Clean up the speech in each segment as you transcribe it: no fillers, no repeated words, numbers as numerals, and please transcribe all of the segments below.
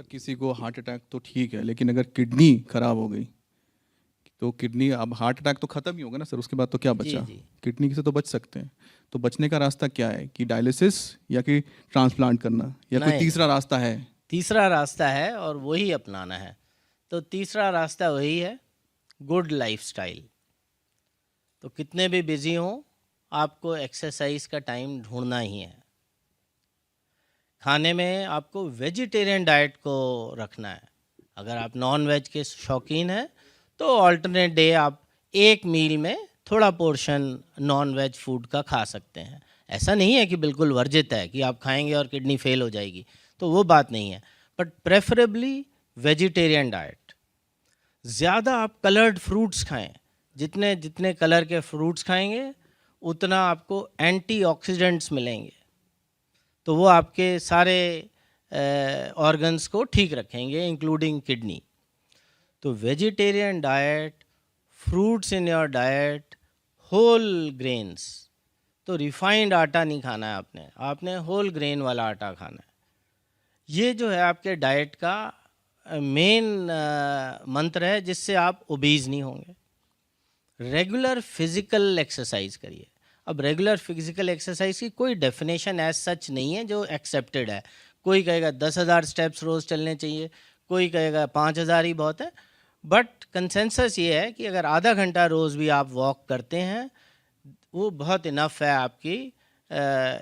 Sir किसी को heart attack तो ठीक है, लेकिन अगर किडनी खराब हो गई तो किडनी, अब हार्ट अटैक तो खत्म ही होगा ना सर, उसके बाद तो क्या जी बचा? जी। किडनी से तो बच सकते हैं। तो बचने का रास्ता क्या है, कि डायलिसिस या कि ट्रांसप्लांट करना, या कोई नहीं तीसरा नहीं, रास्ता है? तीसरा रास्ता है और वही अपनाना है। तो तीसरा रास्ता वही है, गुड लाइफस्टाइल। तो कितने भी बिजी हों, आपको एक्सरसाइज का टाइम ढूंढना ही है। खाने में आपको वेजिटेरियन डाइट को रखना है। अगर आप नॉन वेज के शौकीन हैं तो ऑल्टरनेट डे आप एक मील में थोड़ा पोर्शन नॉन वेज फूड का खा सकते हैं। ऐसा नहीं है कि बिल्कुल वर्जित है कि आप खाएंगे और किडनी फेल हो जाएगी, तो वो बात नहीं है। But preferably vegetarian diet. ज़्यादा आप कलर्ड फ्रूट्स खाएं। जितने जितने कलर के फ्रूट्स खाएंगे उतना आपको एंटीऑक्सीडेंट्स मिलेंगे, तो वो आपके सारे ऑर्गन्स को ठीक रखेंगे इंक्लूडिंग किडनी। तो vegetarian diet, fruits in your diet, whole grains. तो रिफाइंड आटा नहीं खाना है आपने, आपने होल ग्रेन वाला आटा खाना है। ये जो है आपके डाइट का मेन मंत्र है, जिससे आप ओबीज नहीं होंगे। रेगुलर फिजिकल एक्सरसाइज करिए। अब रेगुलर फिजिकल एक्सरसाइज की कोई डेफिनेशन एज सच नहीं है जो एक्सेप्टेड है। कोई कहेगा 10,000 स्टेप्स रोज़ चलने चाहिए, कोई कहेगा 5,000 ही बहुत है। बट कंसेंसस ये है कि अगर आधा घंटा रोज़ भी आप वॉक करते हैं, वो बहुत इनफ है आपकी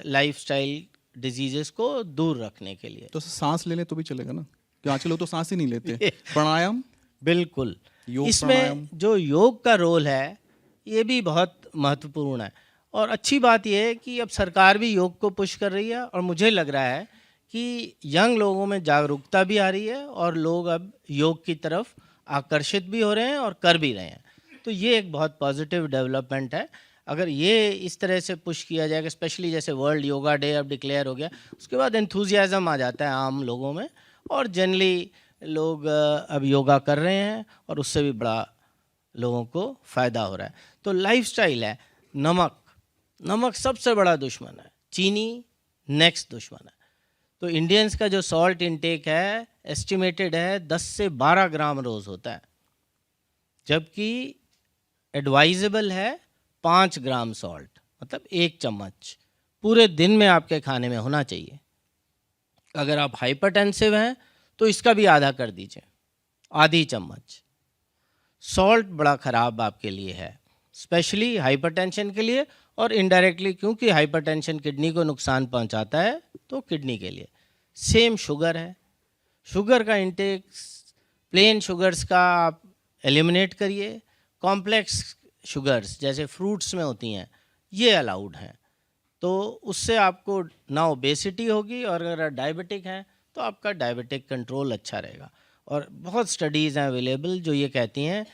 लाइफस्टाइल डिजीज़ेस को दूर रखने के लिए। तो सांस ले ले तो भी चलेगा ना, कि आजकल लोग तो सांस ही नहीं लेते। प्राणायाम, बिल्कुल। योग इसमें प्राणायाम। जो योग का रोल है ये भी बहुत महत्वपूर्ण है। और अच्छी बात यह है कि अब सरकार भी योग को पुश कर रही है, और मुझे लग रहा है कि यंग लोगों में जागरूकता भी आ रही है और लोग अब योग की तरफ आकर्षित भी हो रहे हैं और कर भी रहे हैं। तो ये एक बहुत पॉजिटिव डेवलपमेंट है। अगर ये इस तरह से पुश किया जाएगा, स्पेशली जैसे वर्ल्ड योगा डे अब डिक्लेयर हो गया, उसके बाद एंथुजियाज़म आ जाता है आम लोगों में, और जनरली लोग अब योगा कर रहे हैं और उससे भी बड़ा लोगों को फ़ायदा हो रहा है। तो लाइफस्टाइल है। नमक, नमक सबसे बड़ा दुश्मन है, चीनी नेक्स्ट दुश्मन है। तो इंडियंस का जो सॉल्ट इनटेक है एस्टिमेटेड है 10 से 12 ग्राम रोज़ होता है, जबकि एडवाइजेबल है 5 ग्राम सॉल्ट, मतलब 1 चम्मच पूरे दिन में आपके खाने में होना चाहिए। अगर आप हाइपरटेंसिव हैं तो इसका भी आधा कर दीजिए, आधी चम्मच। सॉल्ट बड़ा ख़राब आपके लिए है, स्पेशली हाइपरटेंशन के लिए, और इनडायरेक्टली क्योंकि हाइपरटेंशन किडनी को नुकसान पहुंचाता है, तो किडनी के लिए। सेम शुगर है। शुगर का इंटेक, प्लेन शुगर्स का आप एलिमिनेट करिए। कॉम्प्लेक्स शुगर्स जैसे फ्रूट्स में होती हैं, ये अलाउड हैं। तो उससे आपको ना ओबेसिटी होगी, और अगर डायबिटिक हैं तो आपका डायबिटिक कंट्रोल अच्छा रहेगा। और बहुत स्टडीज़ हैं अवेलेबल जो ये कहती हैं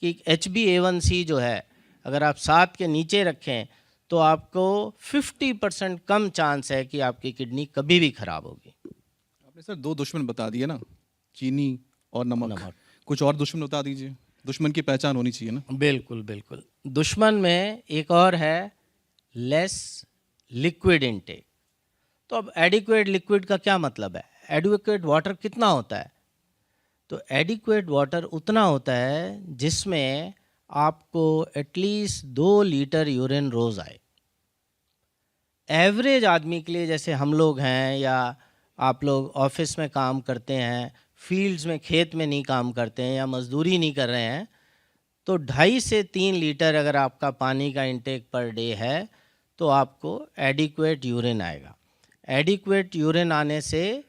कि HbA1c जो है, अगर आप 7 के नीचे रखें तो आपको 50% कम चांस है कि आपकी किडनी कभी भी खराब होगी। आपने सर 2 दुश्मन बता दिए ना, चीनी और नमक। नमक, कुछ और दुश्मन बता दीजिए, दुश्मन की पहचान होनी चाहिए ना। बिल्कुल बिल्कुल। दुश्मन में एक और है, लेस लिक्विड इनटेक। तो अब एडिक्वेट लिक्विड का क्या मतलब है? एडिक्वेट वाटर कितना होता है? तो एडिक्वेट वाटर उतना होता है जिसमें आपको एटलीस्ट 2 लीटर यूरिन रोज़ आए। एवरेज आदमी के लिए, जैसे हम लोग हैं या आप लोग ऑफिस में काम करते हैं, फील्ड्स में खेत में नहीं काम करते हैं या मजदूरी नहीं कर रहे हैं, तो 2.5 से 3 लीटर अगर आपका पानी का इंटेक पर डे है तो आपको एडिक्वेट यूरिन आएगा। एडिक्वेट यूरिन आने से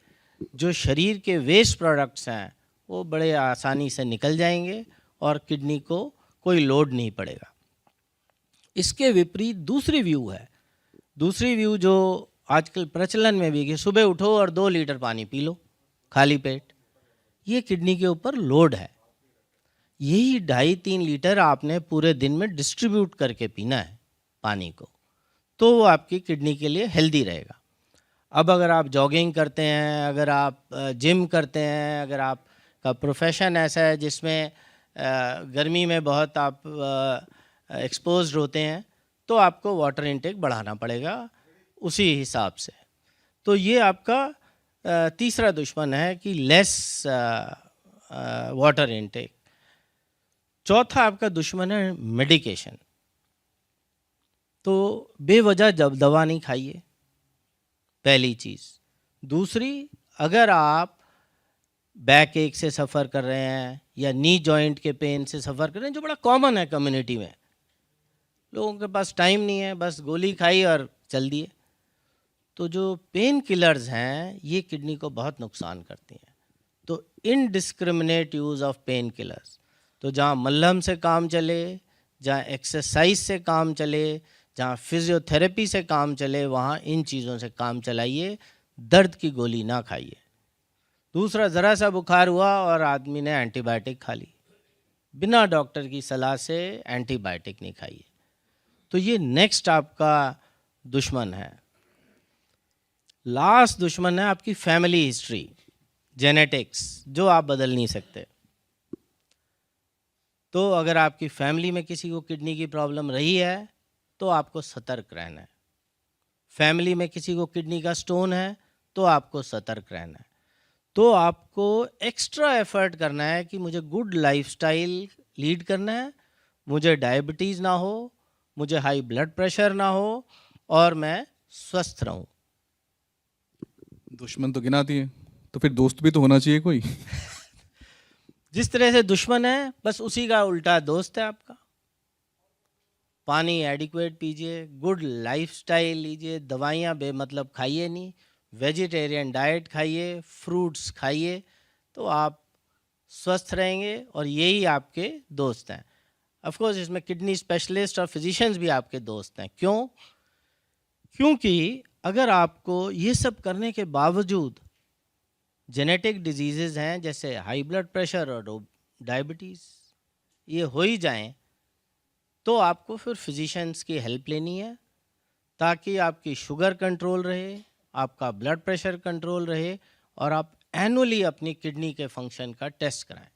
जो शरीर के वेस्ट प्रोडक्ट्स हैं वो बड़े आसानी से निकल जाएंगे और किडनी को कोई लोड नहीं पड़ेगा। इसके विपरीत दूसरी व्यू है, दूसरी व्यू जो आजकल प्रचलन में भी है कि सुबह उठो और 2 लीटर पानी पी लो खाली पेट। ये किडनी के ऊपर लोड है। यही 2.5-3 लीटर आपने पूरे दिन में डिस्ट्रीब्यूट करके पीना है पानी को, तो वो आपकी किडनी के लिए हेल्दी रहेगा। अब अगर आप जॉगिंग करते हैं, अगर आप जिम करते हैं, अगर आपका प्रोफेशन ऐसा है जिसमें गर्मी में बहुत आप एक्सपोज्ड होते हैं, तो आपको वाटर इनटेक बढ़ाना पड़ेगा उसी हिसाब से। तो ये आपका तीसरा दुश्मन है कि लेस वाटर इनटेक। चौथा आपका दुश्मन है मेडिकेशन। तो बेवजह जब दवा नहीं खाइए, पहली चीज़। दूसरी, अगर आप बैक एक से सफ़र कर रहे हैं या नी जॉइंट के पेन से सफ़र कर रहे हैं, जो बड़ा कॉमन है कम्युनिटी में, लोगों के पास टाइम नहीं है, बस गोली खाई और चल दिए, तो जो पेन किलर्स हैं ये किडनी को बहुत नुकसान करती हैं। तो indiscriminate use of pain killers, तो जहाँ मल्हम से काम चले, जहाँ एक्सरसाइज से काम चले, जहाँ फिजियोथेरेपी से काम चले, वहाँ इन चीज़ों से काम चलाइए, दर्द की गोली ना खाइए। दूसरा, ज़रा सा बुखार हुआ और आदमी ने एंटीबायोटिक खा ली, बिना डॉक्टर की सलाह से एंटीबायोटिक नहीं खाइए। तो ये नेक्स्ट आपका दुश्मन है। लास्ट दुश्मन है आपकी फैमिली हिस्ट्री, जेनेटिक्स, जो आप बदल नहीं सकते। तो अगर आपकी फैमिली में किसी को किडनी की प्रॉब्लम रही है तो आपको सतर्क रहना है। फैमिली में किसी को किडनी का स्टोन है तो आपको सतर्क रहना है। तो आपको एक्स्ट्रा एफर्ट करना है कि मुझे गुड लाइफस्टाइल लीड करना है, मुझे डायबिटीज़ ना हो, मुझे हाई ब्लड प्रेशर ना हो और मैं स्वस्थ रहूं। दुश्मन तो गिना दिए, तो फिर दोस्त भी तो होना चाहिए कोई। जिस तरह से दुश्मन है बस उसी का उल्टा दोस्त है आपका। पानी एडिक्वेट पीजिए, गुड लाइफस्टाइल लीजिए, दवाइयाँ बेमतलब खाइए नहीं, वेजिटेरियन डाइट खाइए, फ्रूट्स खाइए, तो आप स्वस्थ रहेंगे और यही आपके दोस्त हैं। ऑफ कोर्स इसमें किडनी स्पेशलिस्ट और फिजिशियंस भी आपके दोस्त हैं। क्यों? क्योंकि अगर आपको ये सब करने के बावजूद जेनेटिक डिजीज़ेज़ हैं जैसे हाई ब्लड प्रेशर और डायबिटीज़, ये हो ही जाएं, तो आपको फिर फिजिशियंस की हेल्प लेनी है ताकि आपकी शुगर कंट्रोल रहे, आपका ब्लड प्रेशर कंट्रोल रहे और आप एनुअली अपनी किडनी के फंक्शन का टेस्ट कराएं।